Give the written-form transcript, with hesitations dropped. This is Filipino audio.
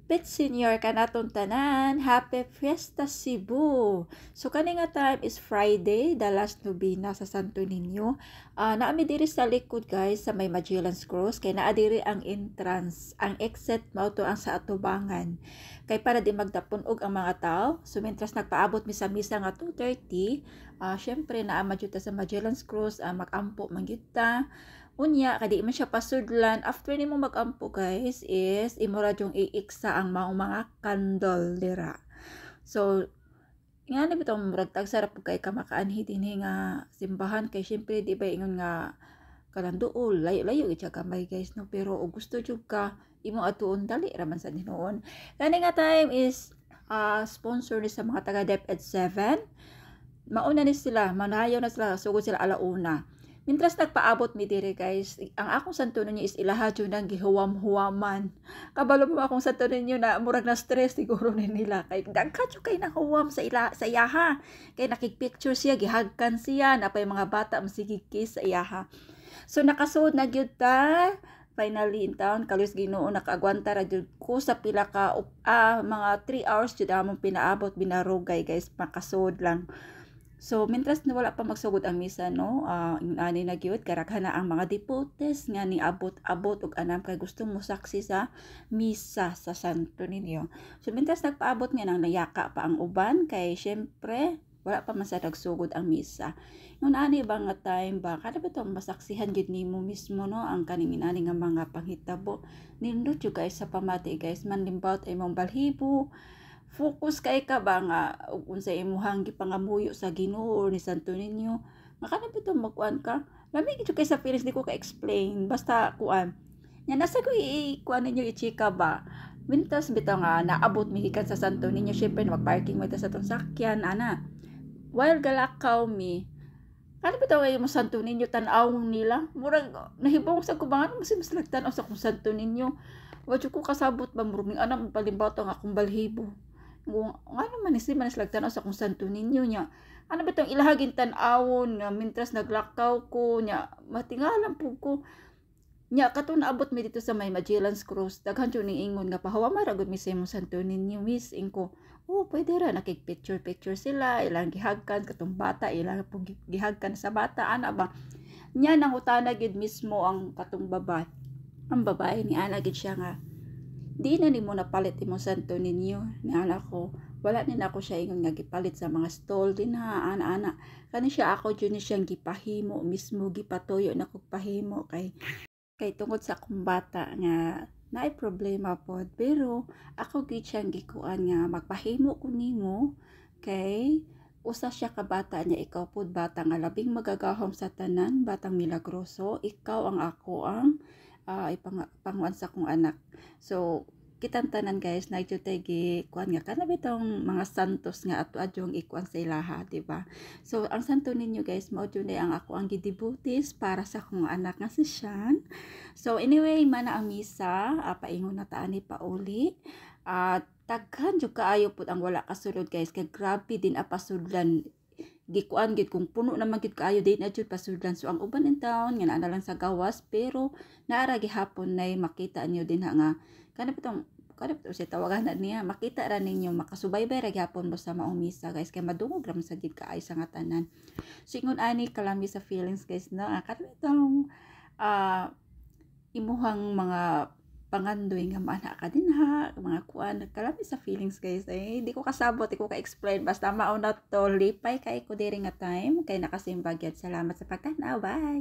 Pet Senior kanatong tanan, Happy Fiesta Cebu. So kani nga time is Friday, the last nobina sa Santo Niño. Naami diri sa likod guys sa may Magellan's Cross kay naa diri ang entrance, ang exit mao to ang sa atubangan. Kay para di magdapunog ang mga tao. So mentras nagpaabot mi sa misa nga 2:30, syempre naa majuta sa Magellan's Cross, magampo man gyud ta. Unya, kadi man siya pasudlan. After nimo mag-ampo guys, is imura yung iiksa ang mga candle dira. So, nga na bitong murag tagsarap kay kamakanhi dinhi nga simbahan kay syempre di ba ingon nga kalanduol layo-layo itya kamay guys no, pero og gusto jud ka imo atuon dali raman sa Dinoon. Kani nga time is sponsor ni sa mga taga DepEd 7. Mauna ni sila, manahayaw na sila, sugod sila alauna. Mintras nagpaabot mi diri guys, ang akong Santo Niño is ilaha jud nang gihuwam-huwaman. Kabalo mo akong Santo Niño na murag na stress siguro ni nila kay dagka jud kay nahuwam sa iyaha. Kay nakig-picture siya, gihagkan siya, napay mga bata masigig-kiss sa iyaha. So nakasuod na gyud ta. Finally in town, kalos Ginoo nakaagwanta ra jud ko sa pila ka mga 3 hours jud among pinaabot binarugay guys, makasuod lang. So, mintras na wala pa magsugod ang misa, no, yung ani na gyud karaghan na ang mga devotees nga ni abot-abot og anam kay gusto mo saksi sa misa sa Santo Niño. So, mintras nagpaabot nga nang nayaka pa ang uban kay syempre wala pa man sa nagsugod ang misa. Yung ani ba nga time ba kada ba tong masaksihan gyud nimo mismo no ang kaning ani nga mga panghitabo. Nindot jud guys sa pamati guys, man limbawt ay mong balhibo. Focus kay ka ba nga unsa imuhang gipangamuyo sa Ginoo ni Santo Niño. Makana bitaw magkuan ka. Lami gid kay sa feelings di ko ka-explain basta kuan. Nya nasa ko kuan ninyo i-chika ba. Mintas bitaw nga naabot mi gikan sa Santo Niño, syempre mag-parking mo ta sa tong sakyan ana. While galakaw mi, ano bitaw kayo mo Santo Niño tan-aw nila? Murag nahibong sa kubangan mo mas lagtan sa kung Santo Niño. Wadyo ko kasabot ba murag anam palimbaw to nga akong balhibo. Ano man is lagtanaw sa kung Santo Niño nya. Ano ba itong ilahagin tan-awon nga mintras naglakaw ko nya matingalan po ko. Nya kato naabot mi dito sa may Magellan's Cross. Daghan jud ning ingon nga pahawa maragod mi sa imong Santo Niño miss inko. Oh, pwede ra nakig-picture sila, ilang gihagkan katong bata, ilang po gihagkan sa bata ana ba. Nya nangutana gid mismo ang katong babae. Ang babae ni ana gid siya nga di na nimo napalit imong Santo Niño ni anak ko. Wala ni ako siya ingon nga gipalit sa mga stall din ha ana kani siya ako jud ni siyang gipahimo mismo gipatuyo na kog pahimo kay tungod sa akong bata nga naay problema pod, pero ako gid siyang gikuan nga magpahimo ko nimo kay usa siya ka bata niya, ikaw pod bata nga labing magagahom sa tanan, batang milagroso, ikaw ang ako ang ipanguan sa kong anak. So kitang tanan guys na ito'y kuan nga kana bitong mga santos nga ato adyong ikuan sa ilaha, diba? So ang Santo Niño guys mao jud ang ako ang gidebutis para sa kong anak nga si Sean. So anyway mana ang misa, paingon na ta ani pauli. Daghan jud kaayo pud ang wala kasulod guys kay grabe din pasudlan gikuan gid kung puno naman gid kaayo din na jud pasudlan. So ang uban in town nga naa lang sa gawas pero naara gihapon nay makita niyo din nga kana bitong siya tawagan na niya makita ra ninyo makasubaybay ra gyapon mo sa maong misa guys kay madungog ra man sa gid kaay sa nga tanan. So ingon ani kalami sa feelings guys na kana bitong imuhang mga pangandoy nga mana ka din ha mga kuan kalami sa feelings guys di ko kasabot, di ko ka-explain basta mao na to lipay kay ko diri nga time kay nakasimbag yad. Salamat sa pagtanaw, bye.